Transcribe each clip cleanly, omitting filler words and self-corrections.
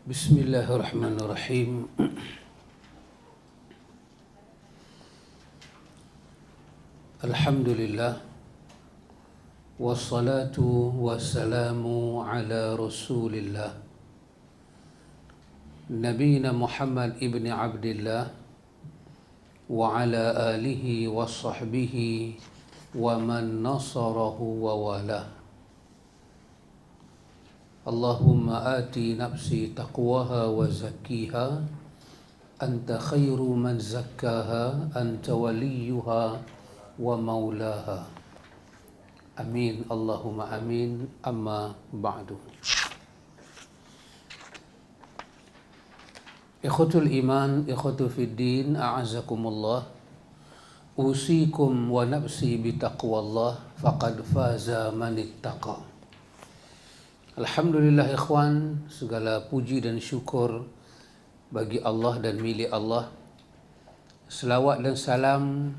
Bismillahirrahmanirrahim. Alhamdulillah. Wassalatu wassalamu ala Rasulillah. Nabiyina Muhammad ibn Abdillah wa ala alihi wa sahbihi wa man nasarahu wa walah. Allahumma ati nafsi taqwaha wa zakkiha anta khairu man zakkaha anta waliyuha wa maulaha. Amin Allahumma amin. Amma ba'du. Ikhwatul iman, ikhwatul fiddin, a'azakumullah. Usikum wa nafsi bitaqwallah faqad faza man ittaqa. Alhamdulillah ikhwan, segala puji dan syukur bagi Allah dan milik Allah. Selawat dan salam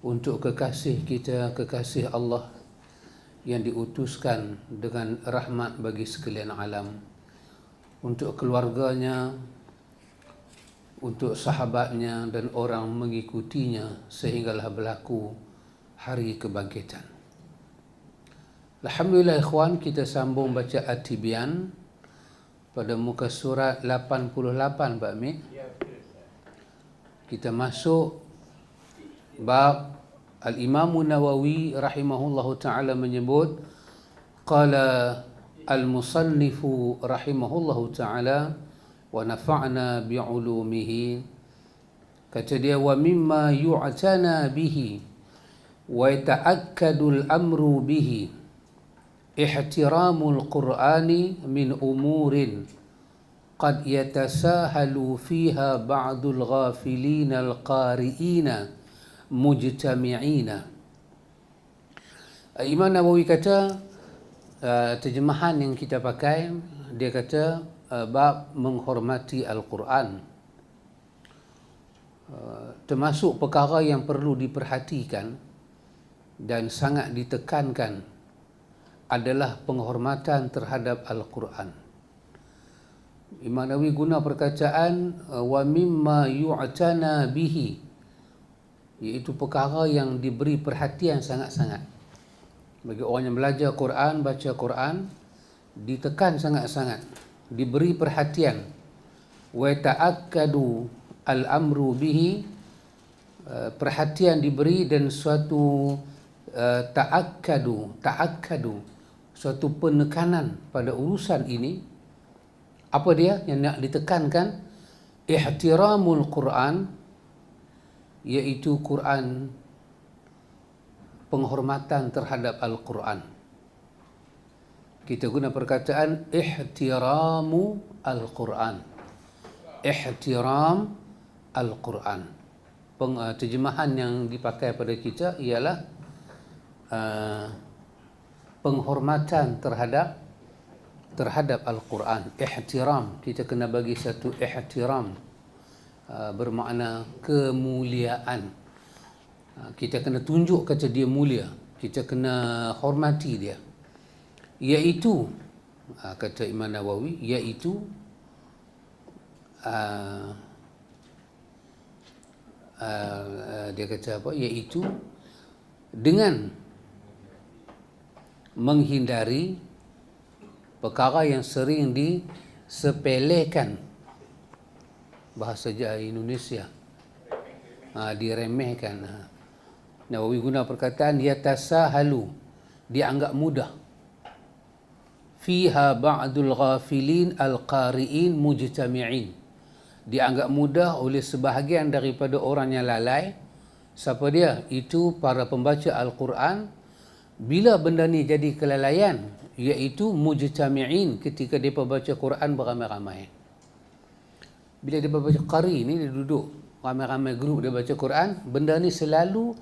untuk kekasih kita, kekasih Allah yang diutuskan dengan rahmat bagi sekalian alam, untuk keluarganya, untuk sahabatnya dan orang mengikutinya sehinggalah berlaku hari kebangkitan. Alhamdulillah ikhwan, kita sambung baca At-Tibyan pada muka surat 88 Pak Amir. Kita masuk bab Al-Imam Nawawi rahimahullahu ta'ala menyebut, qala al-musannifu rahimahullahu ta'ala wa nafa'na bi'ulumihi. Kata dia, wa mimma yu'tana bihi wa yata'akkadu al-amru bihi ihtiramul Qur'ani min umurin qad yatasahalu fiha ba'dul ghafilina al-qari'ina mujtami'ina. Imam Nawawi kata, terjemahan yang kita pakai, dia kata bab menghormati Al-Quran, termasuk perkara yang perlu diperhatikan dan sangat ditekankan adalah penghormatan terhadap Al-Quran. Imam Nawawi guna perkataan wa mimma yu'tana bihi, iaitu perkara yang diberi perhatian sangat-sangat. Bagi orang yang belajar Quran, baca Quran, ditekan sangat-sangat, diberi perhatian. Wa ta'akkadu al-amru bihi, perhatian diberi dan suatu ta'akkadu, suatu penekanan pada urusan ini. Apa dia yang nak ditekankan? Ihtiramul Quran, iaitu Quran, penghormatan terhadap Al-Quran. Kita guna perkataan ihtiramu Al-Quran. Ihtiram Al-Quran. Terjemahan yang dipakai pada kita ialah penghormatan terhadap Al-Quran. Ihtiram, kita kena bagi satu ihtiram, bermakna kemuliaan. Kita kena tunjuk kata dia mulia, kita kena hormati dia. Iaitu, kata Imam Nawawi, iaitu dia kata apa? Iaitu dengan menghindari perkara yang sering disepelekan, bahasa Indonesia, diremehkan. Nawawi guna perkataan yatasahalu, dianggap mudah. Fiha ba'dul ghafilin al-qari'in mujtami'in, dianggap mudah oleh sebahagian daripada orang yang lalai. Siapa dia? Itu para pembaca Al-Quran. Bila benda ni jadi kelalaian, iaitu mujtami'in, ketika dia baca Quran beramai-ramai. Bila dia baca qari ni, dia duduk ramai-ramai grup dia baca Quran, benda ni selalu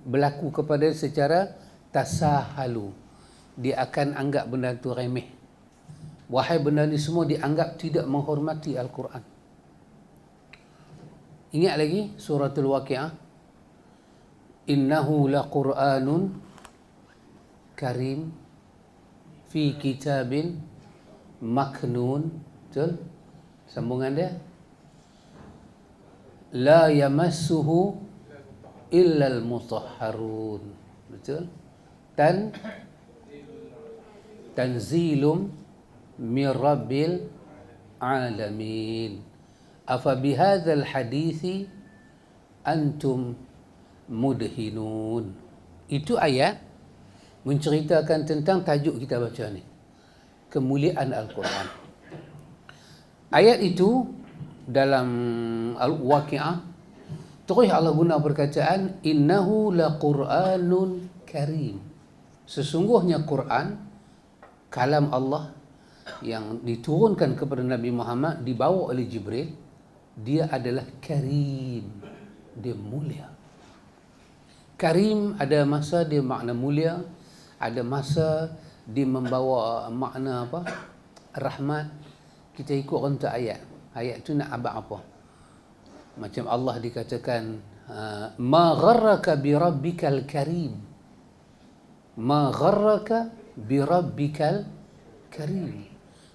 berlaku kepada secara tasahalu. Dia akan anggap benda tu remeh. Wahai benda ni semua dianggap tidak menghormati Al-Quran. Ingat lagi suratul Waqi'ah, innahu laqur'anun karim fi kitabin maknun. Betul? Sambungan dia, la yamassuhu illal mutahharun. Betul? Tanzilum min rabbil alamin. Afa bihadzal hadithi antum mudhinun. Itu ayat menceritakan tentang tajuk kita baca ni, kemuliaan Al-Quran. Ayat itu dalam Al-Waqi'ah terus Allah guna perkataan innahu laqur'anun karim. Sesungguhnya Quran kalam Allah yang diturunkan kepada Nabi Muhammad, dibawa oleh Jibril, dia adalah karim, dia mulia. Karim ada masa dia makna mulia, ada masa dia membawa makna apa? Rahmat. Kita ikut rentak ayat. Ayat tu nak abad apa? Macam Allah dikatakan ma gharraka bi rabbikal karim. Ma gharraka bi rabbikal karim.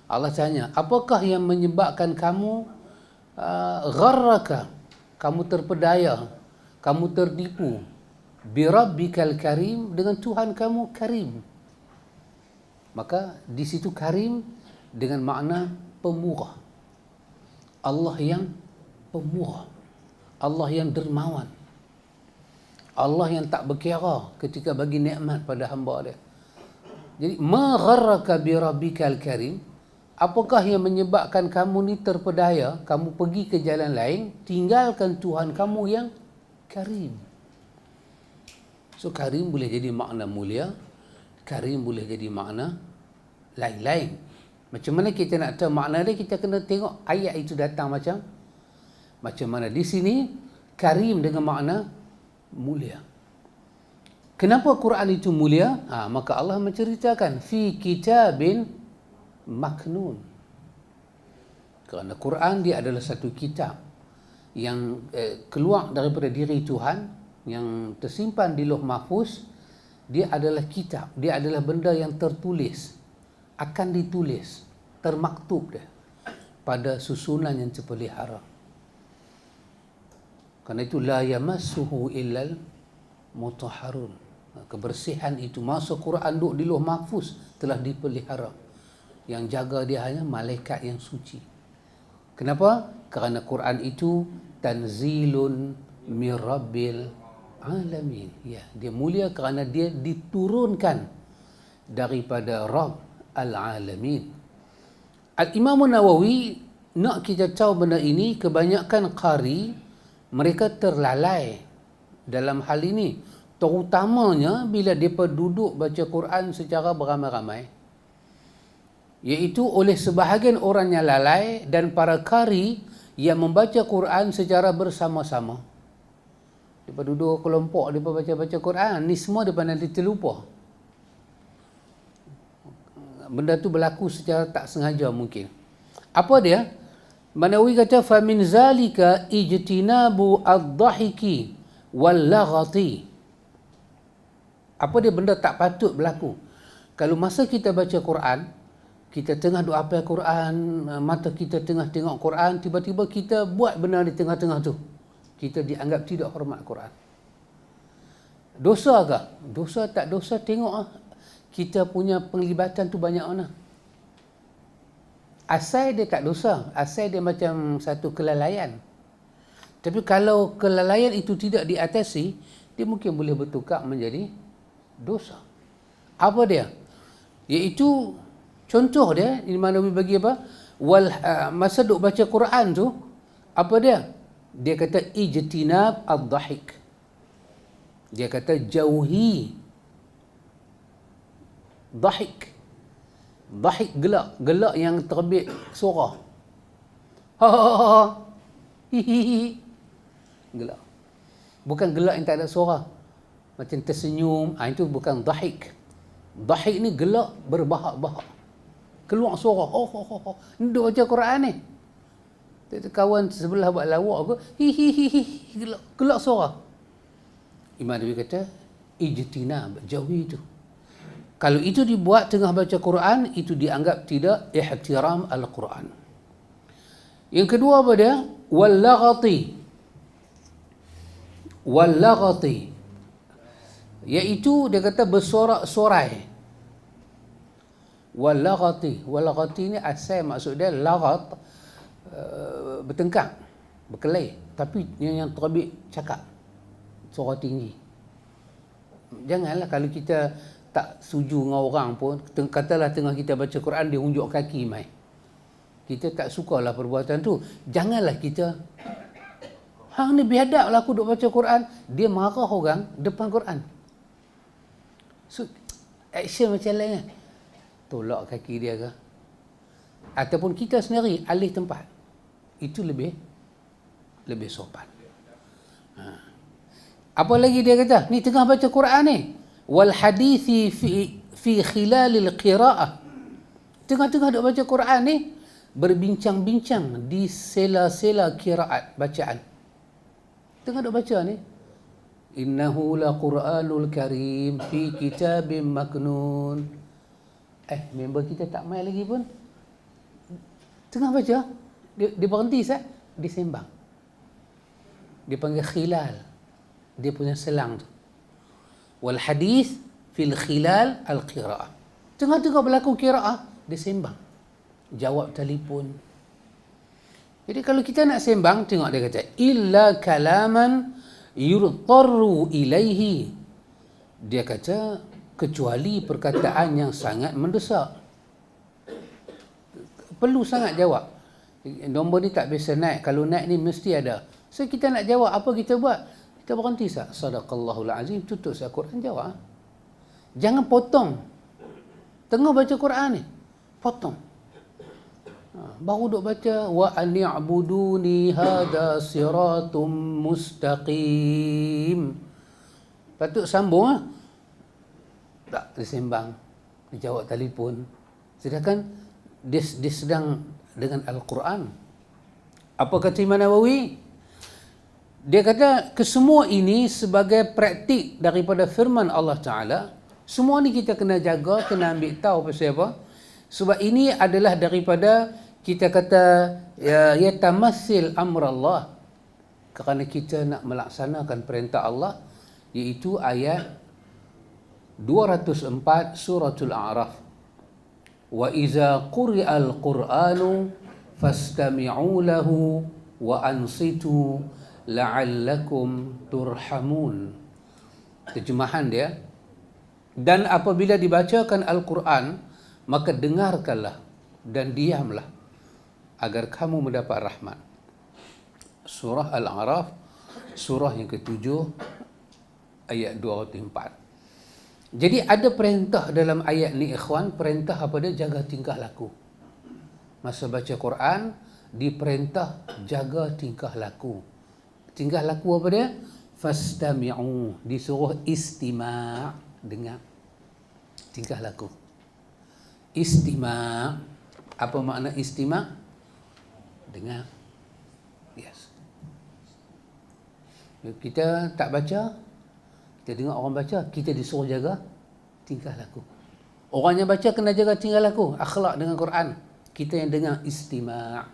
Allah tanya, apakah yang menyebabkan kamu gharraka, kamu terpedaya, kamu tertipu, bi rabbikal karim, dengan Tuhan kamu karim. Maka di situ karim dengan makna pemurah. Allah yang pemurah, Allah yang dermawan, Allah yang tak berkira ketika bagi nikmat pada hamba dia. Jadi ma gharraka bi rabbikal karim, apakah yang menyebabkan kamu ni terpedaya, kamu pergi ke jalan lain, tinggalkan Tuhan kamu yang karim. So karim boleh jadi makna mulia, karim boleh jadi makna lain-lain. Macam mana kita nak tahu makna dia? Kita kena tengok ayat itu datang macam mana. Di sini karim dengan makna mulia. Kenapa Quran itu mulia? Maka Allah menceritakan fi kitabin maknun. Kerana Quran dia adalah satu kitab yang keluar daripada diri Tuhan, yang tersimpan di Lauh Mahfuz. Dia adalah kitab, dia adalah benda yang tertulis, akan ditulis, termaktub dia pada susunan yang terpelihara. Kerana itu la yamassuhu illal mutahharun. Kebersihan itu, masa Quran duduk di Lauh Mahfuz, telah dipelihara. Yang jaga dia hanya malaikat yang suci. Kenapa? Kerana Quran itu tanzilun min rabbil alamin. Ya, dia mulia kerana dia diturunkan daripada Rabb al-alamin. Al-Imam Nawawi nak kita tahu benda ini, kebanyakan qari mereka terlalai dalam hal ini, terutamanya bila mereka duduk baca Quran secara beramai-ramai, iaitu oleh sebahagian orang yang lalai dan para qari yang membaca Quran secara bersama-sama. Mereka duduk kelompok, mereka baca-baca Quran, ni semua mereka nanti terlupa. Benda tu berlaku secara tak sengaja mungkin. Apa dia? Nawawi kata fa min zalika ijtinabu ad-dhahiki wal laghati. Apa dia benda tak patut berlaku? Kalau masa kita baca Quran, kita tengah duk hafal Quran, mata kita tengah tengok Quran, tiba-tiba kita buat benda di tengah-tengah tu, kita dianggap tidak hormat Quran. Dosa ke? Dosa tak dosa, tengok kita punya penglibatan tu banyak mana. Asal dia tak dosa, asal dia macam satu kelalaian. Tapi kalau kelalaian itu tidak diatasi, dia mungkin boleh bertukar menjadi dosa. Apa dia? Iaitu contoh dia, di mana bagi apa? Masa duk baca Quran tu, apa dia? Dia kata ijtinab ad-dhahik. Dia kata jauhi dhahik. Dhahik gelak, gelak yang terbit suara. Ha ha ha. Hi hi hi. Gelak. Bukan gelak yang tak ada suara. Macam tersenyum, itu bukan dhahik. Dhahik ni gelak berbahak-bahak. Keluar suara. Oh oh oh. Ni duk baca Quran ni. Kawan sebelah buat lawak aku, hi hi hi hi, gelak suara. Imam Nawawi kata ijtinab, jauhi itu. Kalau itu dibuat tengah baca Quran, itu dianggap tidak ihtiram al-Quran. Yang kedua apa dia? Wal-laghati, iaitu dia kata bersorak-sorai. Wal-laghati ni asal maksud dia laghat, bertengkar, berkelahi, tapi yang terbit cakap suara tinggi. Janganlah kalau kita tak setuju dengan orang pun, katalah tengah kita baca Quran dia unjuk kaki mai. Kita tak sukalah perbuatan tu. Janganlah kita, hang ni biadablah aku duk baca Quran, dia marah orang depan Quran. So action macam lain, tolak kaki dia ke, ataupun kita sendiri alih tempat, itu lebih sopan. Apa lagi dia kata? Ni tengah baca Quran ni. Wal hadithi fi khilalil qiraah. Tengah-tengah duk baca Quran ni, berbincang-bincang di sela-sela qiraat, bacaan. Tengah duk baca ni. Innahu laqur'anul karim fi kitabim maknun. Member kita tak main lagi pun. Tengah baca, dia berhenti sah, dia sembang. Dia panggil khilal. Dia punya selang tu. Wal hadith fil khilal al qiraah. Tengah-tengah berlaku qiraah, dia sembang. Jawab telefon. Jadi kalau kita nak sembang, tengok dia kata illa kalaman yurtarru ilaihi. Dia kata kecuali perkataan yang sangat mendesak. Perlu sangat jawab. Nombor ni tak biasa naik. Kalau naik ni mesti ada. So kita nak jawab, apa kita buat? Kita berhenti sah. Sadaqallahul azim, tutup sah Quran, jawab. Jangan potong. Tengah baca Quran ni, potong. Baru duk baca wa an ya'buduni hadha siratum mustaqim. Patut sambung tak, dia sembang, dia jawab telefon. Sedangkan dia sedang dengan Al-Quran. Apa kata Imam Nawawi? Dia kata kesemua ini sebagai praktik daripada firman Allah Ta'ala. Semua ni kita kena jaga, kena ambil tahu pasal apa. Sebab ini adalah daripada, kita kata yatamassil amrallah, kerana kita nak melaksanakan perintah Allah, iaitu ayat 204 suratul A'raf. Wa iza quri'al Qur'anu fastami'u lahu wa ansitu la'allakum turhamun. Terjemahan dia, dan apabila dibacakan Al-Quran, maka dengarkanlah dan diamlah agar kamu mendapat rahmat. Surah Al-A'raf, surah yang ke-7, ayat 204. Jadi ada perintah dalam ayat ni ikhwan, perintah apa dia? Jaga tingkah laku. Masa baca Quran, diperintah jaga tingkah laku. Tingkah laku apa dia? Fastami'u, disuruh istima', dengar. Tingkah laku. Istima', apa makna istima'? Dengar. Yes. Kita tak baca, kita dengar orang baca, kita disuruh jaga tingkah laku. Orang yang baca kena jaga tingkah laku, akhlak dengan Quran. Kita yang dengar istima'.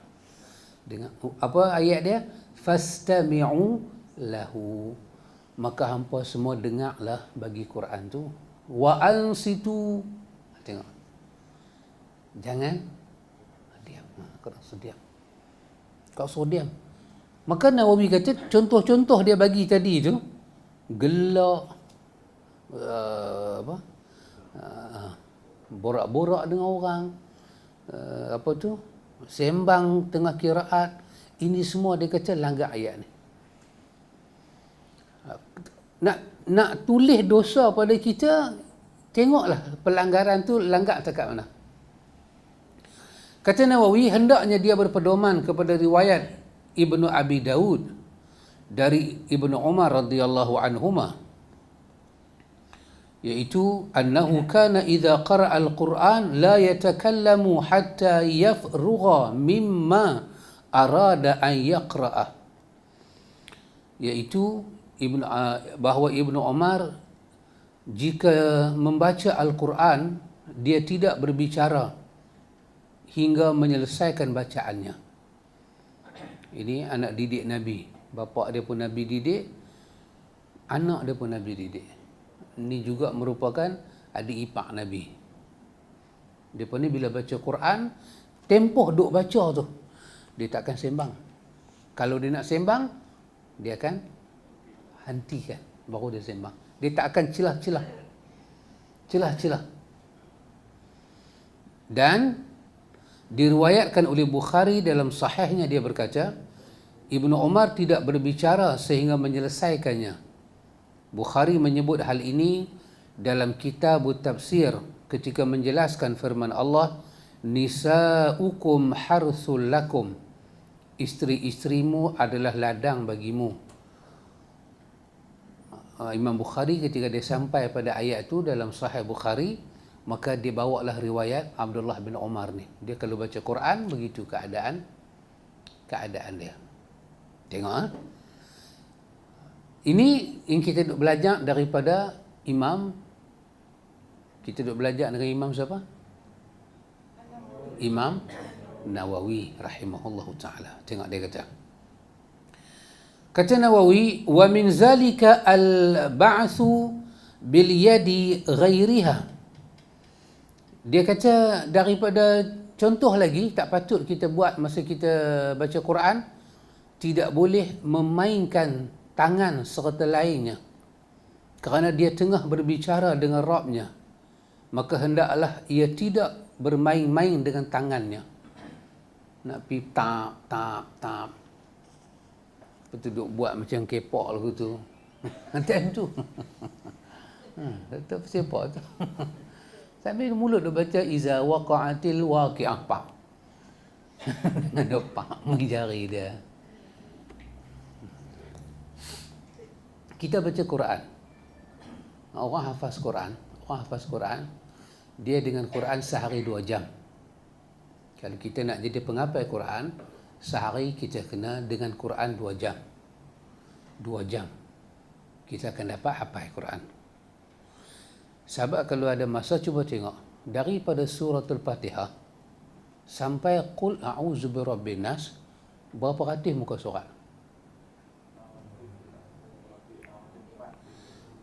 Dengar. Apa ayat dia? Fastami'u lahu. Maka hampa semua dengarlah bagi Quran tu. Wa ansitu. Tengok. Jangan diam. Kau diam. Kau suruh diam. Maka Nawawi kata contoh-contoh dia bagi tadi tu, gelak, borak-borak dengan orang, apa tu, sembang tengah qiraat, ini semua dia kata langgar ayat ni. Nak tulis dosa pada kita, tengoklah pelanggaran tu langgar dekat mana. Kata Nawawi, hendaknya dia berpedoman kepada riwayat Ibnu Abi Daud dari Ibnu Umar radhiyallahu anhuma, iaitu annahu kana idza qara'a al-Quran la yatakallamu hatta yafrugha mimma arada an yaqra'ah, iaitu bahawa Ibnu Umar jika membaca Al-Quran dia tidak berbicara hingga menyelesaikan bacaannya. Ini anak didik Nabi. Bapa dia pun Nabi didik, anak dia pun Nabi didik. Ini juga merupakan adik ipar Nabi. Dia pun ni bila baca Quran, tempoh duk baca tu, dia takkan sembang. Kalau dia nak sembang, dia akan hentikan, baru dia sembang. Dia tak akan celah-celah. Dan diriwayatkan oleh Bukhari dalam sahihnya, dia berkata, Ibnu Umar tidak berbicara sehingga menyelesaikannya. Bukhari menyebut hal ini dalam kitab tafsir ketika menjelaskan firman Allah, nisa'ukum harthul lakum, isteri-isterimu adalah ladang bagimu. Imam Bukhari ketika dia sampai pada ayat itu dalam Sahih Bukhari, maka dia bawalah riwayat Abdullah bin Umar ni. Dia kalau baca Quran begitu keadaan dia. Tengok Ini yang kita duk belajar daripada Imam. Kita duk belajar dengan Imam siapa? Imam Nawawi rahimahullahu taala. Tengok dia kata Nawawi, wa min zalika al-ba'thu bil yadi ghairiha. Dia kata daripada contoh lagi tak patut kita buat masa kita baca Quran, tidak boleh memainkan tangan serta lainnya. Kerana dia tengah berbicara dengan Rabbnya, maka hendaklah ia tidak bermain-main dengan tangannya. Nak pergi tap. Betul duk buat macam K-pop lagu tu. Time tu. Tak siapa tu. Sambil mulut duk baca iza waqa'atil waqi'ah. Dengan dopak menjari dia. Kita baca Quran. Orang hafaz Quran, dia dengan Quran sehari 2 jam. Kalau kita nak jadi penghafal Quran, sehari kita kena dengan Quran 2 jam. 2 jam. Kita akan dapat hafal Quran. Sahabat kalau ada masa cuba tengok. Daripada suratul Fatihah sampai Qul a'udzu birabbin nas, berapa ratus muka surat?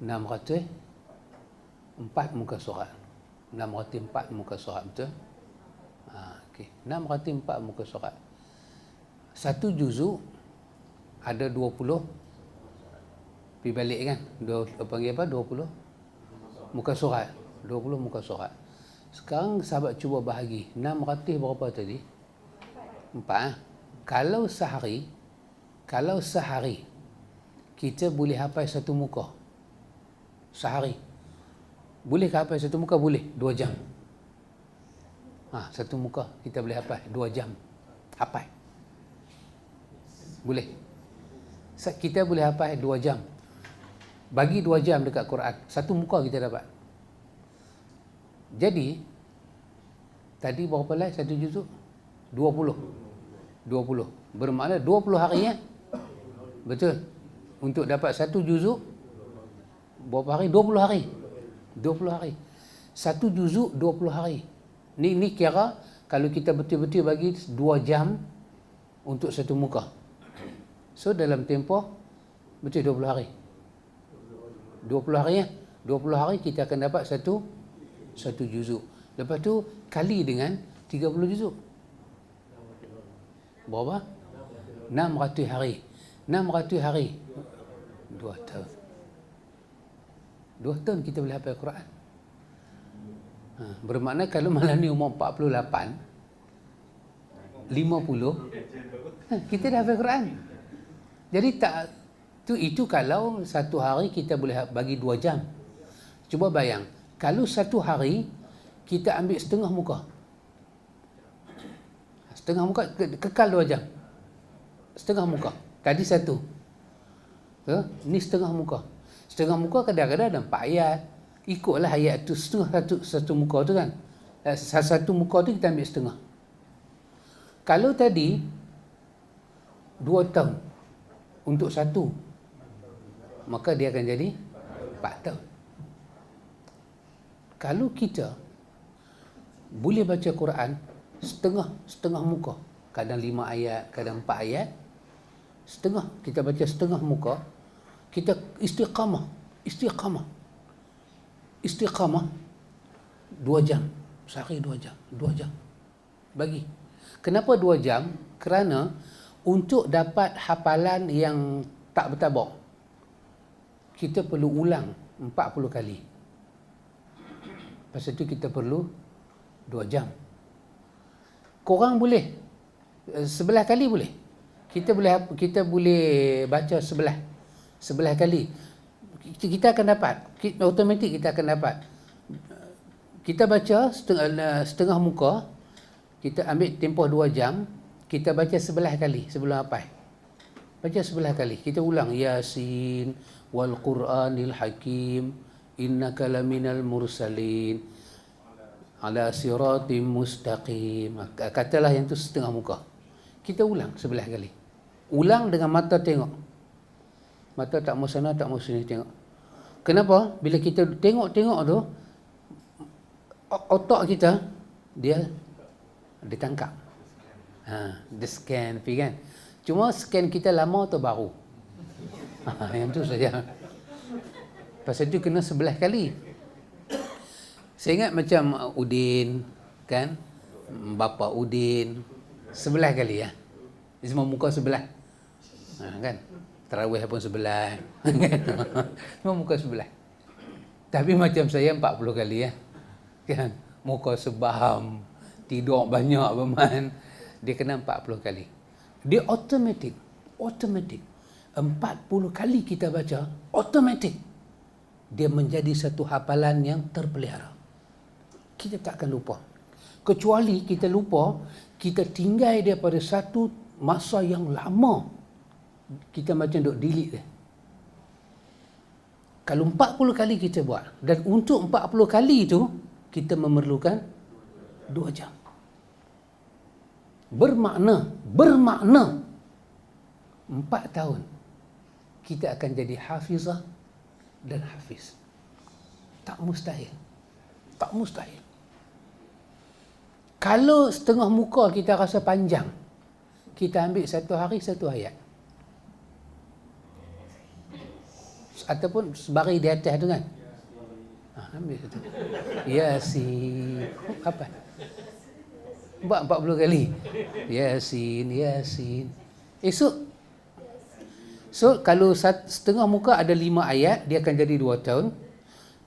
604 muka surat. 604 muka surat, betul? Okey. 604 muka surat. Satu juzuk ada 20, pergi balik kan? Panggil apa? 20 muka surat. 20 muka surat. Sekarang sahabat cuba bahagi. 600 berapa tadi? 4. Kalau sehari kita boleh hafal satu muka. Sehari. Boleh hafal satu muka? Boleh. 2 jam. Satu muka kita boleh hafal 2 jam. Hafal. Boleh. Kita boleh hafal 2 jam. Bagi 2 jam dekat Quran, satu muka kita dapat. Jadi tadi berapa lah satu juzuk? 20. Bermakna 20 hari ya? Betul. Untuk dapat satu juzuk berapa hari? 20 hari. 20 hari. Satu juzuk 20 hari. Ni kira kalau kita betul-betul bagi 2 jam untuk satu muka. So dalam tempoh betul 20 hari. 20 hari ya. 20 hari kita akan dapat satu juzuk. Lepas tu kali dengan 30 juzuk. Berapa? 600 hari. 600 hari. 2 tahun. 2 tahun kita boleh hafal Quran. Bermakna kalau malam ni umur 48, 50, kita dah hafal Quran. Jadi itu kalau satu hari kita boleh bagi 2 jam. Cuba bayang, kalau satu hari kita ambil setengah muka. Setengah muka kekal 2 jam. Setengah muka. Tadi satu. Ni setengah muka. Setengah muka kadang-kadang ada 4 ayat. Ikutlah ayat tu setengah satu muka tu kan. Satu muka tu kita ambil setengah. Kalau tadi 2 tahun untuk satu, maka dia akan jadi 4 tahun. Kalau kita boleh baca Quran setengah muka, kadang 5 ayat, kadang 4 ayat, setengah, kita baca setengah muka, kita istiqamah 2 jam, sehari 2 jam bagi. Kenapa 2 jam? Kerana untuk dapat hafalan yang tak bertabak, kita perlu ulang 40 kali. Pasal itu kita perlu 2 jam. Korang boleh 11 kali boleh. Kita boleh baca 11 kali. Kita akan dapat, automatik kita akan dapat. Kita baca setengah muka, kita ambil tempoh 2 jam, kita baca 11 kali sebelum hafal. Baca 11 kali. Kita ulang Yasin wal Quranil Hakim innaka laminal mursalin ala siratim mustaqim. Katalah yang tu setengah muka. Kita ulang 11 kali. Ulang dengan mata tengok. Mata tak mau sana, tak mau sini tengok. Kenapa? Bila kita tengok-tengok tu, otak kita, dia tangkap. Dia scan, kan? Cuma scan kita lama atau baru? Yang tu saja. Pasal tu kena 11 kali. Saya ingat macam Udin, kan? Bapa Udin, 11 kali ya. Dia semua muka sebelah. Kan? Tarawih pun sebelah. Semua muka sebelah. Tapi macam saya 40 kali ya. Kan? Muka sebaham, tidur banyak berman. Dia kena 40 kali. Dia automatik. 40 kali kita baca, automatik. Dia menjadi satu hafalan yang terpelihara. Kita tak akan lupa. Kecuali kita lupa, kita tinggal dia pada satu masa yang lama, kita macam duk delete dia. Kalau 40 kali kita buat, dan untuk 40 kali itu kita memerlukan 2 jam. Bermakna 4 tahun kita akan jadi hafizah dan hafiz. Tak mustahil. Kalau setengah muka kita rasa panjang, kita ambil 1 hari 1 ayat. Ataupun sebaris di atas tu kan. Ambil satu. Yasin. Apa? Buat 40 kali. Yasin. Esok. So, kalau setengah muka ada 5 ayat, dia akan jadi 2 tahun.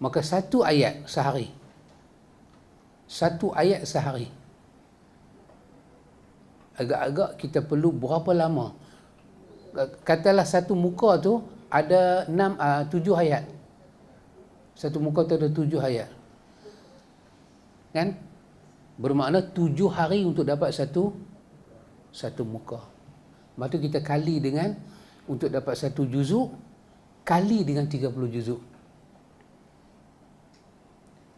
Maka 1 ayat sehari. 1 ayat sehari. Agak-agak kita perlu berapa lama? Katalah satu muka tu ada 7 ayat. Satu muka tu ada 7 ayat. Kan? Bermakna 7 hari untuk dapat satu muka. Lepas tu kita kali dengan, untuk dapat 1 juzuk, kali dengan 30 juzuk.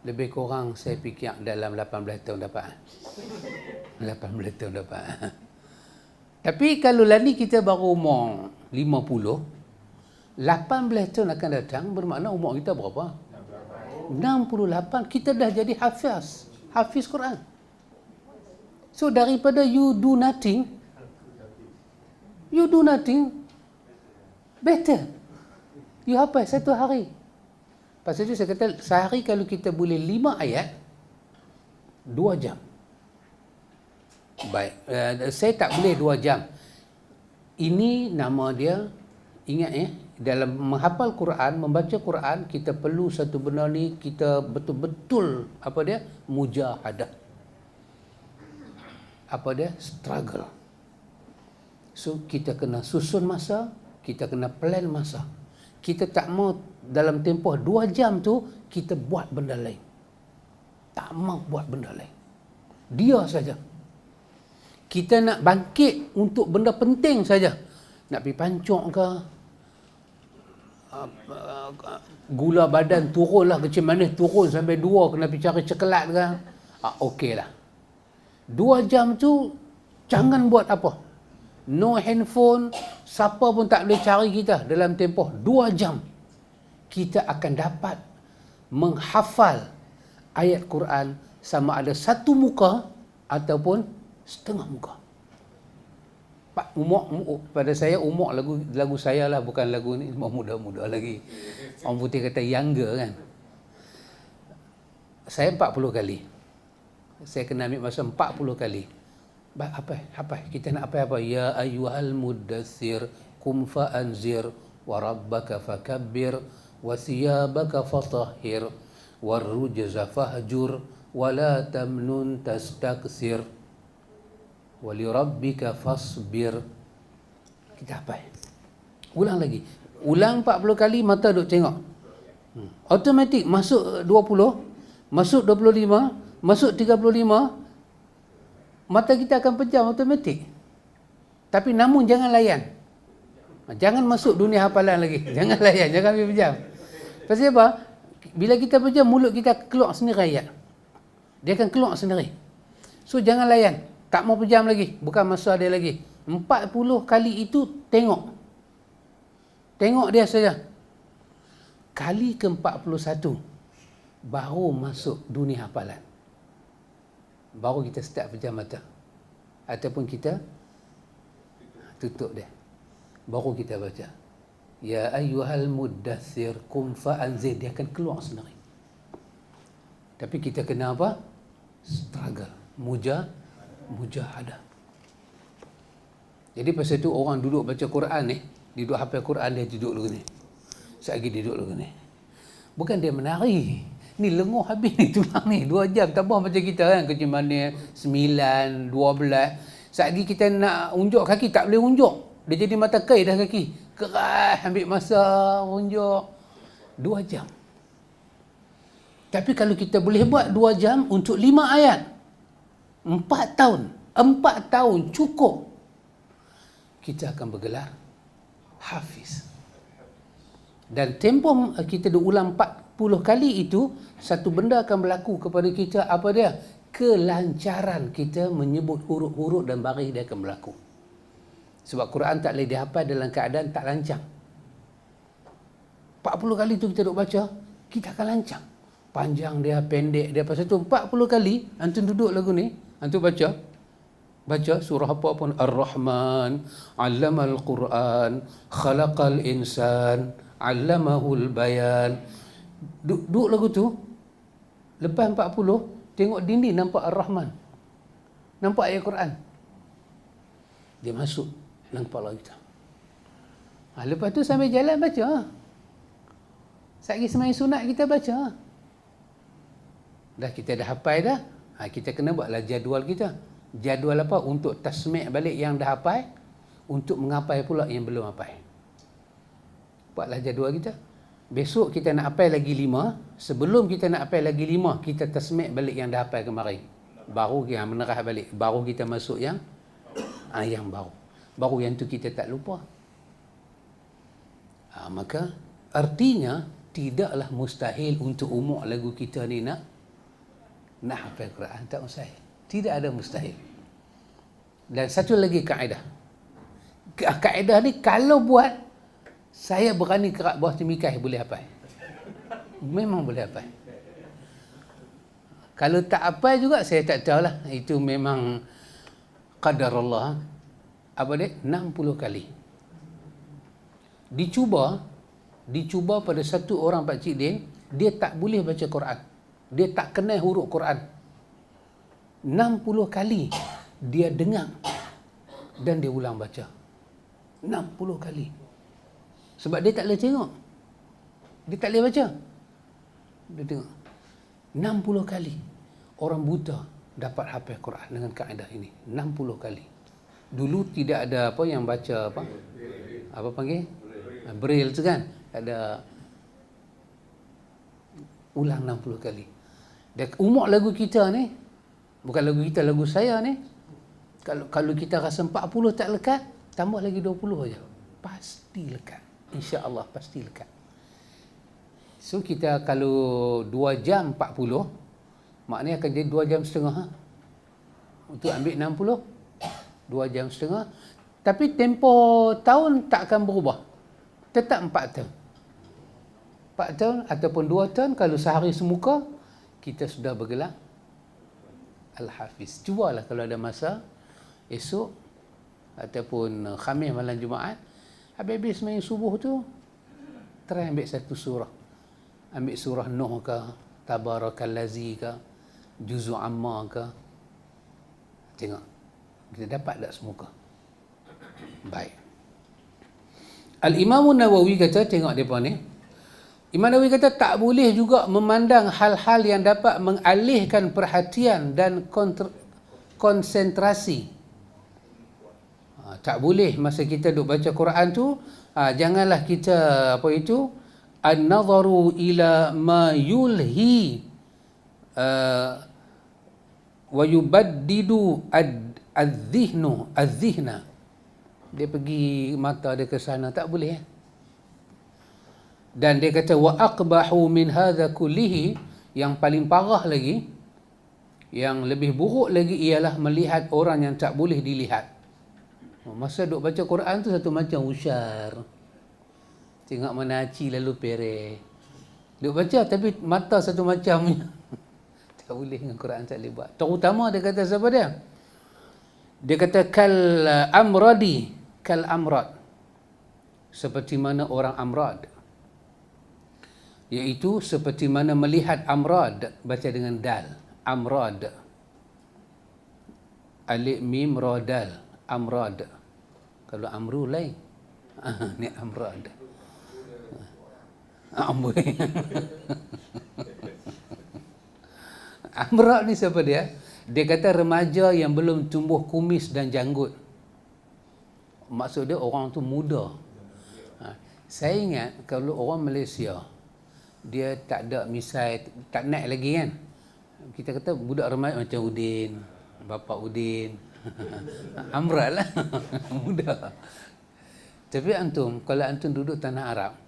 Lebih kurang saya fikir dalam 18 tahun dapat. 18 tahun dapat. Tapi kalau lani kita baru umur 50, 18 tahun akan datang, bermakna umur kita berapa? 68, kita dah jadi hafiz Quran. So daripada you do nothing, better you hafal 1 hari. Pasal itu saya kata, sehari kalau kita boleh 5 ayat, 2 jam. Baik, saya tak boleh 2 jam. Ini nama dia, ingat ya, dalam menghafal Quran, membaca Quran, kita perlu satu benda ni, kita betul-betul, mujahadah. Struggle. So, kita kena susun masa, kita kena plan masa. Kita tak mau dalam tempoh 2 jam tu, kita buat benda lain. Tak mau buat benda lain. Dia saja. Kita nak bangkit untuk benda penting saja. Nak pergi pancuk ke, gula badan turun lah, kecil manis turun sampai 2, kena pergi cari coklat ke, okey lah. 2 jam tu jangan buat apa. No handphone, siapa pun tak boleh cari kita dalam tempoh 2 jam. Kita akan dapat menghafal ayat Quran sama ada 1 muka ataupun setengah muka. pada saya umur lagu saya lah, bukan lagu ni, muda-muda lagi. Orang putih kata younger kan. Saya 40 kali. Saya kena ambil masa 40 kali. Apa? Kita nak apa? Ya ayyuhal muddathir qum fa'anzir wa rabbaka fakabbir wa thiyabaka fatahhir warrujza fahjur wa la tamnun tastakthir wali rabbika fasbir. Kita apa? Ulang lagi. Ulang 40 kali, mata duk tengok. Automatik masuk 20, masuk 25, masuk 35, mata kita akan pejam automatik. Tapi namun jangan layan. Jangan masuk dunia hafalan lagi. Jangan layan, jangan ambil pejam. Pasal apa? Bila kita pejam, mulut kita keluar sendiri ayat. Dia akan keluar sendiri. So jangan layan. Tak mau pejam lagi. Bukan masa dia lagi. 40 kali itu tengok. Tengok dia saja. Kali ke-41 baru masuk dunia hafalan. Baru kita start pejam mata. Ataupun kita tutup dia. Baru kita baca. Ya ayyuhal muddathir qum fa'anzir. Dia akan keluar sendiri. Tapi kita kena apa? Struggle. Mujahadah. Jadi pasal tu orang duduk baca Quran ni, duduk hafal Quran, dia duduk dulu ni. Sekali duduk dulu ni. Bukan dia menari. Ni lenguh habis ni tulang ni 2 jam. Tak apa macam kita kan, kerja mana 9, 12. Sekali kita nak unjuk kaki tak boleh unjuk. Dia jadi mata kai dah kaki. Keras, ambil masa unjuk 2 jam. Tapi kalau kita boleh buat 2 jam untuk 5 ayat, 4 tahun cukup. Kita akan bergelar hafiz. Dan tempoh kita ulang 40 kali itu, satu benda akan berlaku kepada kita. Apa dia? Kelancaran kita menyebut huruf-huruf dan baris dia akan berlaku. Sebab Quran tak boleh dihafal dalam keadaan tak lancang. 40 kali tu kita duk baca, kita akan lancang. Panjang dia, pendek dia. Pasal tu 40 kali antum duduk lagu ni, antum baca surah apa pun, Ar-Rahman, 'Allamal Quran, Khalaqal Insan, 'Allamahul Bayan. Duduk lagu tu, lepas 40, tengok dinding nampak Ar-Rahman. Nampak ayat Quran. Dia masuk dalam kepala kita. Lepas tu sambil jalan baca. Sekali sembahyang sunat kita baca. Dah kita dah hafal dah. Kita kena buatlah jadual kita. Jadual apa? Untuk tasmi' balik yang dah hafal, untuk menghafal pula yang belum hafal. Buatlah jadual kita. Besok kita nak hafal lagi 5. Sebelum kita nak hafal lagi 5, kita tasmi' balik yang dah hafal kemarin. Baru kita menerah balik. Baru kita masuk yang baru. Baru yang tu kita tak lupa. Maka artinya tidaklah mustahil untuk umur lagu kita ni nak hafal Quran. Tak mustahil. Tidak ada mustahil. Dan satu lagi kaedah. Kaedah ni kalau buat, saya berani kerak bawah temikai boleh hafal. Memang boleh hafal. Kalau tak hafal juga saya tak tahulah. Itu memang qadar Allah. Apa dia? 60 kali. Dicuba pada satu orang Pak Cik Din, dia tak boleh baca Quran. Dia tak kenal huruf Quran. 60 kali dia dengar dan dia ulang baca. 60 kali. Sebab dia tak boleh tengok. Dia tak boleh baca. Dia tengok. 60 kali orang buta dapat hafal Quran dengan kaedah ini. 60 kali. Dulu tidak ada apa yang baca apa? Apa panggil? Braille tu kan. Ada ulang 60 kali. Dan umur lagu kita ni, bukan lagu kita, lagu saya ni, kalau kita rasa 40 tak lekat, tambah lagi 20 aja. Pasti lekat. Insya-Allah pasti lekat. So kita kalau 2 jam 40, maknanya akan jadi 2 jam setengah. Untuk ambil 60, 2 jam setengah. Tapi tempoh tahun tak akan berubah. Tetap 4 tahun. 4 tahun ataupun 2 tahun, kalau sehari semuka, kita sudah bergelar Al-Hafiz. Cubalah kalau ada masa, esok ataupun Khamis malam Jumaat, habis-habis main subuh tu, try ambil satu surah. Ambil surah Nuh ke, Tabarakallazi ke, Juzu Amma ke. Tengok, kita dapat tak semua ke? Baik. Al-Imam Nawawi kata, tengok mereka ni, Imam Nawawi kata tak boleh juga memandang hal-hal yang dapat mengalihkan perhatian dan konsentrasi. Tak boleh masa kita duk baca Quran tu, janganlah kita an-nadharu ila ma yulhi wa yubaddidu az-zihna. Dia pergi mata dia ke sana, tak boleh. Dan dia kata wa aqbahu min hadza kullihi, yang paling parah lagi, yang lebih buruk lagi ialah melihat orang yang tak boleh dilihat. Masa duk baca Quran tu satu macam usyar. Tengok menaci lalu pereh. Duk baca tapi mata satu macam. Tak boleh dengan Quran, tak boleh buat. Terutama dia kata siapa dia? Dia kata kal amrad. Seperti mana orang amrad. Iaitu seperti mana melihat amrad, baca dengan dal, amrad, alif mim ra dal, amrad. Kalau amru lain, ni amrad. Amboi. Amrad ni siapa dia? Dia kata remaja yang belum tumbuh kumis dan janggut. Maksud dia orang tu muda. Saya ingat kalau orang Malaysia, dia tak ada misai, tak naik lagi kan. Kita kata budak remaja macam Udin, bapa Udin. Amrad lah. Muda. Tapi antum, kalau antum duduk tanah Arab,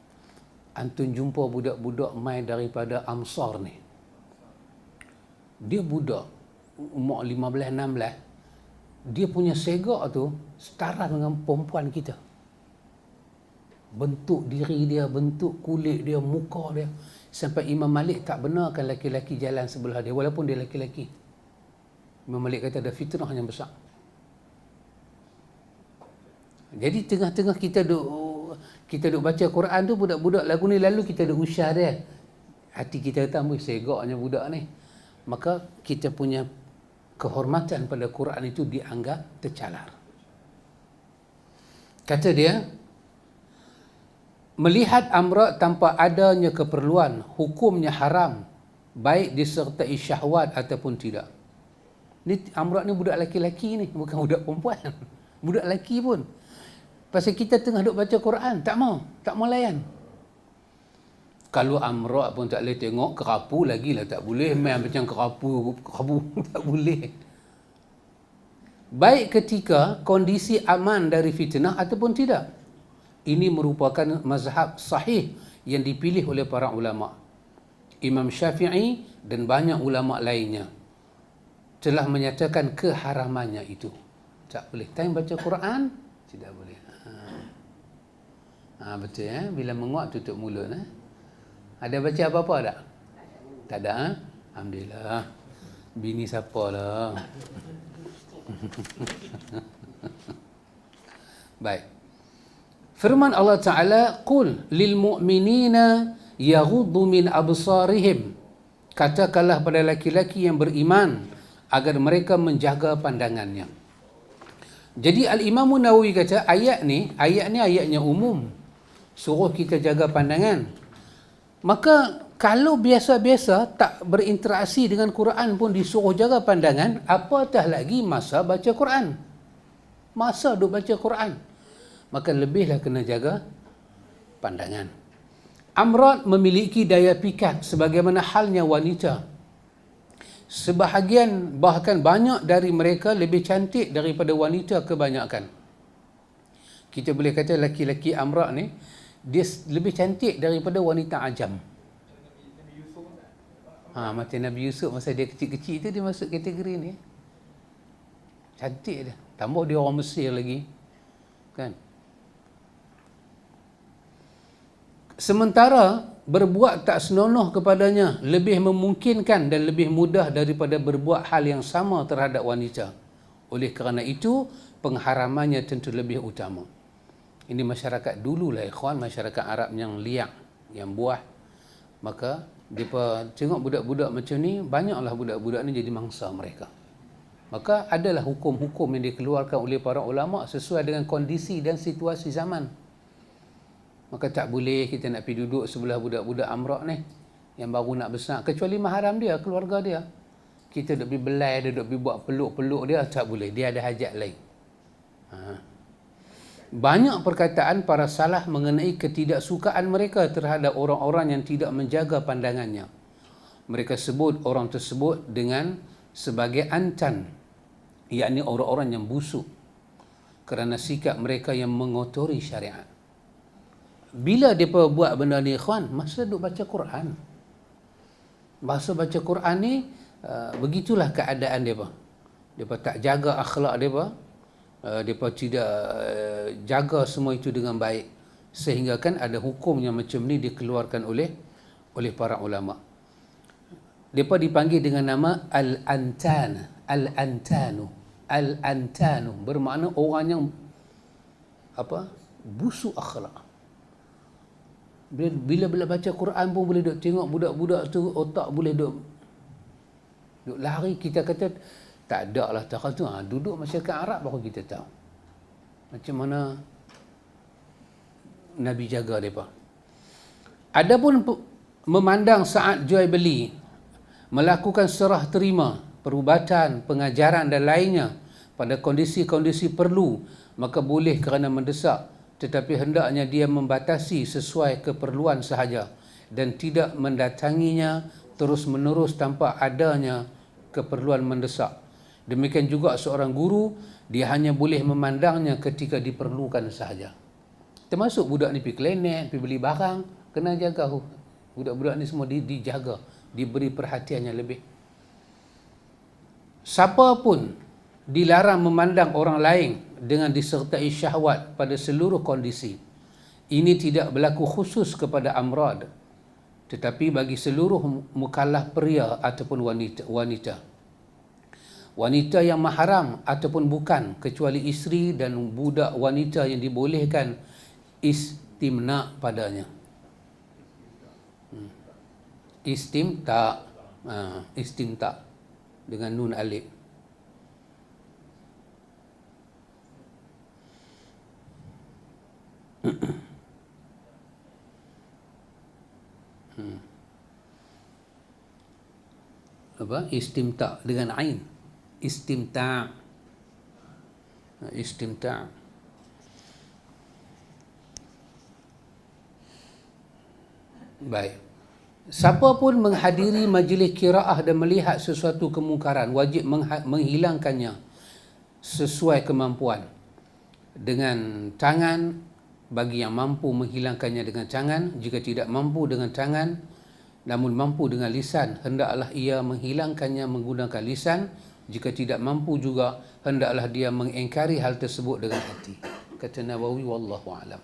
antum jumpa budak-budak mai daripada Amsar ni. Dia budak umur 15-16. Dia punya segak tu setara dengan perempuan kita. Bentuk diri dia, bentuk kulit dia, muka dia. Sampai Imam Malik tak benarkan laki-laki jalan sebelah dia, walaupun dia laki-laki. Imam Malik kata ada fitnah yang besar. Jadi tengah-tengah kita duk baca Quran tu, budak-budak lagu ni lalu kita duk usyar dia. Hati kita kata, amboi segaknya budak ni. Maka kita punya kehormatan pada Quran itu dianggap tercalar. Kata dia, melihat amrad tanpa adanya keperluan, hukumnya haram, baik disertai syahwat ataupun tidak. Ni amrad ni budak laki-laki ni, bukan budak perempuan. Budak lelaki pun. Pasal kita tengah duk baca Quran, tak mau layan. Kalau amrad pun tak boleh tengok, kerapu lagi lah tak boleh. Main macam kerapu tak boleh. Baik ketika kondisi aman dari fitnah ataupun tidak. Ini merupakan mazhab sahih yang dipilih oleh para ulama. Imam Syafi'i dan banyak ulama lainnya telah menyatakan keharamannya itu. Tak boleh. Time baca Quran, tidak boleh. Betul ya. Bila menguat tutup mulut. Ada baca apa-apa tak? Tak ada. Alhamdulillah. Bini siapa lah. Baik. Firman Allah Ta'ala, qul lil mu'minina yaghuddu min absarihim. Katakanlah pada laki-laki yang beriman agar mereka menjaga pandangannya. Jadi Al-Imam Nawawi kata ayat ni ayatnya umum. Suruh kita jaga pandangan. Maka kalau biasa-biasa tak berinteraksi dengan Quran pun disuruh jaga pandangan, apatah lagi masa baca Quran. Masa duk baca Quran, maka lebihlah kena jaga pandangan. Amrad memiliki daya pikat sebagaimana halnya wanita. Sebahagian bahkan banyak dari mereka lebih cantik daripada wanita kebanyakan. Kita boleh kata laki-laki amrad ni dia lebih cantik daripada wanita ajam. Macam Nabi Yusuf masa dia kecil-kecil tu dia masuk kategori ni. Cantik dia. Tambah dia orang Mesir lagi. Kan? Sementara berbuat tak senonoh kepadanya lebih memungkinkan dan lebih mudah daripada berbuat hal yang sama terhadap wanita. Oleh kerana itu, pengharamannya tentu lebih utama. Ini masyarakat dululah ikhwan, masyarakat Arab yang liak, yang buah. Maka mereka tengok budak-budak macam ni, banyaklah budak-budak ni jadi mangsa mereka. Maka adalah hukum-hukum yang dikeluarkan oleh para ulama sesuai dengan kondisi dan situasi zaman. Maka tak boleh kita nak pergi duduk sebelah budak-budak amrak ni yang baru nak besar, kecuali mahram dia, keluarga dia. Kita duduk pergi belai dia, duduk pergi buat peluk-peluk dia, tak boleh, dia ada hajat lain. Banyak perkataan para salaf mengenai ketidaksukaan mereka terhadap orang-orang yang tidak menjaga pandangannya. Mereka sebut orang tersebut dengan sebagai antan, yakni orang-orang yang busuk kerana sikap mereka yang mengotori syariat. Bila mereka buat benda ni ikhwan, masa duk baca Quran. Masa baca Quran ni, begitulah keadaan mereka. Mereka tak jaga akhlak mereka. Mereka tidak jaga semua itu dengan baik, sehingga kan ada hukum yang macam ni dikeluarkan oleh para ulama. Mereka dipanggil dengan nama al-antan, al-antanu bermakna orang yang busuk akhlak. Bila baca Quran pun boleh duk tengok budak-budak tu otak boleh duk lari. Kita kata tak ada lah tak tu. Duduk masyarakat Arab baru kita tahu macam mana Nabi jaga mereka. Adapun memandang saat jual beli, melakukan serah terima, perubatan, pengajaran dan lainnya pada kondisi-kondisi perlu, maka boleh kerana mendesak, tetapi hendaknya dia membatasi sesuai keperluan sahaja dan tidak mendatanginya terus-menerus tanpa adanya keperluan mendesak. Demikian juga seorang guru, dia hanya boleh memandangnya ketika diperlukan sahaja. Termasuk budak ni pergi klinik, pergi beli barang, kena jaga. Budak-budak ni semua dijaga, diberi perhatian yang lebih. Siapa pun dilarang memandang orang lain dengan disertai syahwat pada seluruh kondisi. Ini tidak berlaku khusus kepada amrad, tetapi bagi seluruh mukallaf pria ataupun wanita. Wanita yang mahram ataupun bukan, kecuali isteri dan budak wanita yang dibolehkan istimna padanya. Istimta, istimta dengan nun alif. Istimta dengan ain. Istimta'. Baik. Siapa pun menghadiri majlis qiraah dan melihat sesuatu kemungkaran, wajib menghilangkannya sesuai kemampuan. Dengan tangan, bagi yang mampu menghilangkannya dengan tangan. Jika tidak mampu dengan tangan, namun mampu dengan lisan, hendaklah ia menghilangkannya menggunakan lisan. Jika tidak mampu juga, hendaklah dia mengingkari hal tersebut dengan hati. Kata Nawawi, wallahu alam.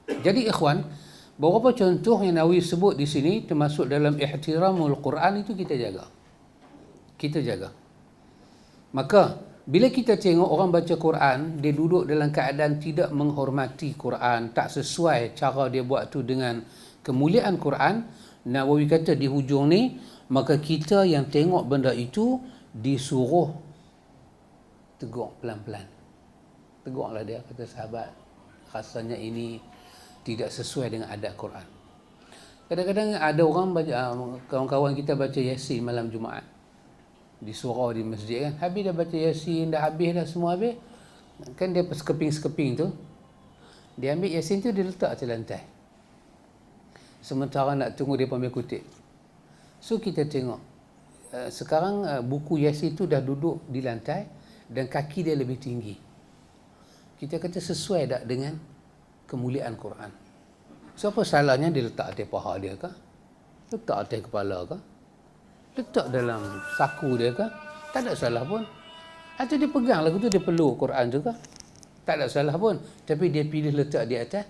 Jadi ikhwan, beberapa contoh yang Nawawi sebut di sini termasuk dalam ihtiramul Quran itu kita jaga. Kita jaga. Maka bila kita tengok orang baca Quran, dia duduk dalam keadaan tidak menghormati Quran, tak sesuai cara dia buat tu dengan kemuliaan Quran, Nawawi kata di hujung ni, maka kita yang tengok benda itu disuruh tegur pelan-pelan. Tegurlah dia, kata sahabat, rasanya ini tidak sesuai dengan adab Quran. Kadang-kadang ada orang kawan-kawan kita baca Yasin malam Jumaat di surau di masjid kan, habis dah baca Yasin, dah habis dah semua habis kan, dia sekeping-sekeping tu dia ambil Yasin tu, dia letak atas lantai sementara nak tunggu dia ambil kutip. So kita tengok sekarang buku Yasin tu dah duduk di lantai dan kaki dia lebih tinggi. Kita kata sesuai tak dengan kemuliaan Quran? Siapa salahnya dia letak atas paha dia kah? Letak atas kepala kah? Letak dalam saku dia kah? Tak ada salah pun. Atau dia pegang lagu tu, dia peluk Quran tu kah? Tak ada salah pun. Tapi dia pilih letak di atas.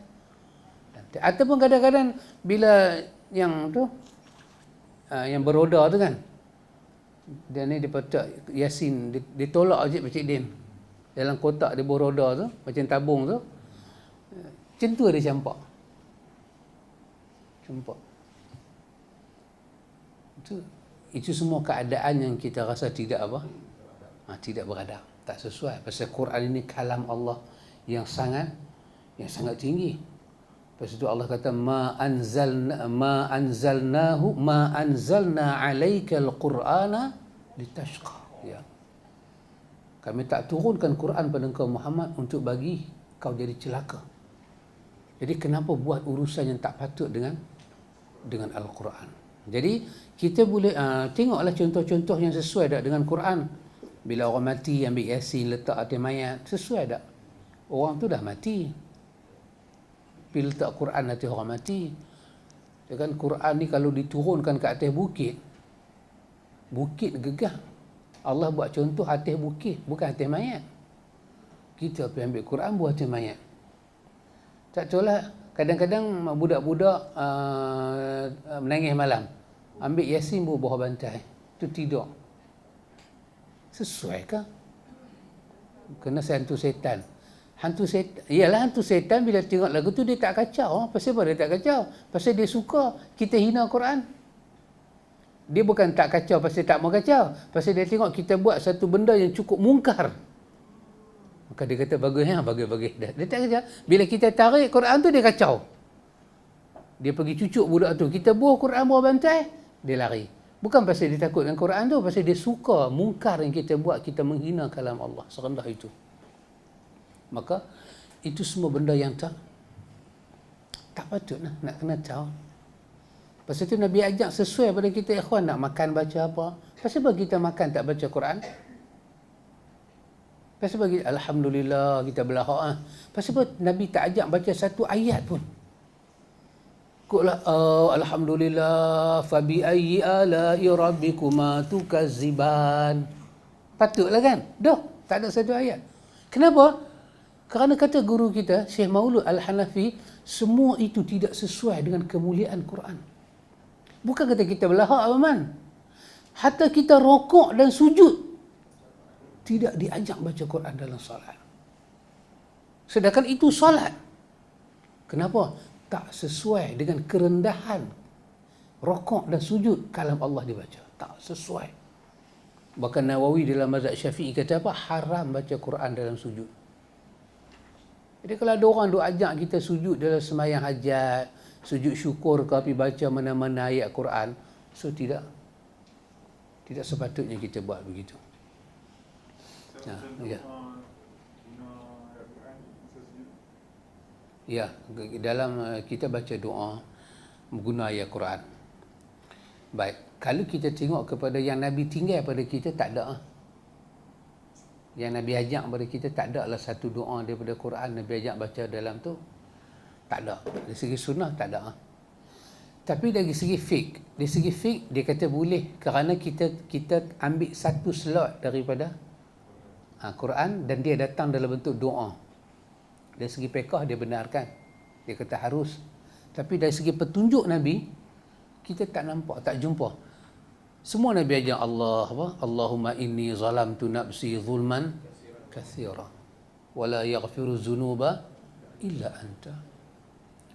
Ataupun kadang-kadang bila yang tu yang beroda tu kan, dia ni dia letak Yasin, dia tolak Cik Din. dalam kotak di bawah roda tu, macam tabung tu, macam tu dia campak. Itu semua keadaan yang kita rasa tidak apa? Tidak beradab, tak sesuai. Pasal Quran ini kalam Allah yang sangat tinggi. Lepas itu Allah kata ma anzalna 'alaikal qur'ana litashqa. Ya. Kami tak turunkan Quran pada engkau Muhammad untuk bagi kau jadi celaka. Jadi kenapa buat urusan yang tak patut dengan Al-Quran? Jadi kita boleh tengoklah contoh-contoh yang sesuai tak dengan Quran. Bila orang mati ambil Yasin letak atas mayat, sesuai tak? Orang tu dah mati. Bila letak Quran atas orang mati. Dengan Quran ni kalau diturunkan ke atas bukit gegah. Allah buat contoh atas bukit, bukan atas mayat. Kita pergi ambil Quran buat atas mayat. Tak tolak. Kadang-kadang budak-budak menangis malam, ambil Yasin bawah bantai, tu tidur. Sesuaikah? Kena hantu setan. Hantu setan bila tengok lagu tu dia tak kacau. Pasal apa dia tak kacau? Pasal dia suka kita hina Quran. Dia bukan tak kacau pasal tak mau kacau. Pasal dia tengok kita buat satu benda yang cukup mungkar. Maka dia kata bagus. Dia tak kacau. Bila kita tarik Quran tu dia kacau. Dia pergi cucuk budak tu. Kita buah Quran bawah bantai, dia lari. Bukan pasal dia takut dengan Quran tu, pasal dia suka mungkar yang kita buat, kita menghina kalam Allah serendah itu. Maka itu semua benda yang tak patut nak kena tahu. Pasal tu Nabi ajak sesuai pada kita ikhwan nak makan baca apa. Pasal apa kita makan tak baca Quran? Pasal bagi alhamdulillah kita belahak. Pasal apa Nabi tak ajak baca satu ayat pun? Qul alhamdulillah fa bi ayyi ala'i rabbikuma tukazziban. Patutlah kan? Dah, tak ada satu ayat. Kenapa? Kerana kata guru kita Syekh Maulud Al-Hanafi, semua itu tidak sesuai dengan kemuliaan Quran. Bukan kata kita belahak aman. Hatta kita rokok dan sujud tidak diajak baca Quran dalam solat. Sedangkan itu solat. Kenapa? Tak sesuai dengan kerendahan rokok dan sujud kalam Allah dibaca. Tak sesuai. Bahkan Nawawi dalam mazhab Syafi'i kata apa? Haram baca Quran dalam sujud. Jadi kalau ada orang duk ajak kita sujud dalam sembahyang hajat, sujud syukur ke api baca mana-mana ayat Quran, so tidak sepatutnya kita buat begitu. Ya, dalam kita baca doa menggunakan ayat Quran. Baik, kalau kita tengok kepada yang Nabi tinggal pada kita, tak ada. Yang Nabi ajak pada kita tak ada lah satu doa daripada Quran Nabi ajak baca dalam tu. Tak ada. Dari segi sunnah tak ada. Tapi dari segi fiqh, dia kata boleh kerana kita ambil satu slot daripada Quran dan dia datang dalam bentuk doa. Dari segi fiqh dia benarkan. Dia kata harus. Tapi dari segi petunjuk Nabi, kita tak nampak, tak jumpa. Semua Nabi ajak Allahumma inni zalamtu nafsi zulman katsira wa la yaghfiru dzunuba illa anta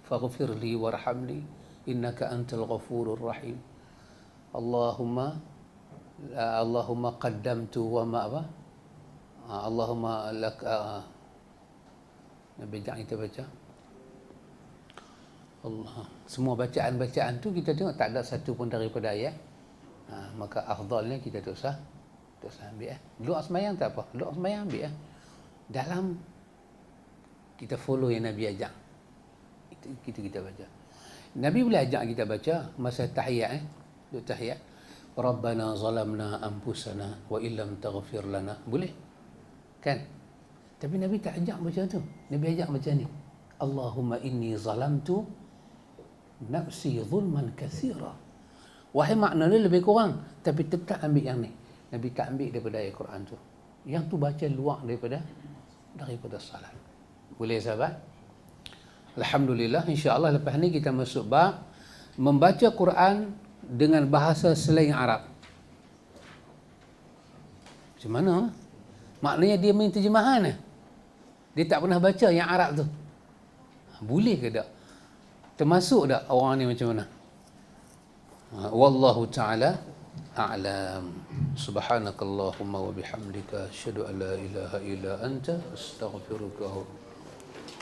faghfir li warhamni innaka antal ghafurur rahim. Allahumma qaddamtu wa ma Allahumma lak Nabi ajak kita baca Allah. Semua bacaan-bacaan tu kita tengok tak ada satu pun daripada ayat. Maka afdalnya kita tak usah ambil. Doa sembahyang tak apa. Doa sembahyang ambil. Dalam kita follow yang Nabi ajak. Itu kita baca. Nabi boleh ajak kita baca masa tahiyat. Doa tahiyat. Rabbana zalamna anfusana wa illam taghfir lana. Boleh? Kan? Tapi Nabi tak ajak baca tu. Nabi ajak baca ni. Allahumma inni zalamtu nafsi zulman katsira. Wahai maknanya lebih kurang, tapi tetap ambil yang ni. Nabi tak ambil daripada ayat Quran tu. Yang tu baca luar daripada salat. Boleh sahabat? Alhamdulillah, insya-Allah lepas ni kita masuk bab membaca Quran dengan bahasa selain Arab. Macam mana? Maknanya dia main terjemahan. Dia tak pernah baca yang Arab tu. Boleh ke tak? Termasuk tak orang ni macam mana? Wallahu ta'ala a'lam. Subhanakallahumma wa bihamdika asyhadu an la ilaha illa anta astaghfiruka wa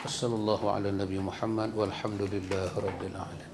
sallallahu ala nabi Muhammad walhamdulillahi rabbil alamin.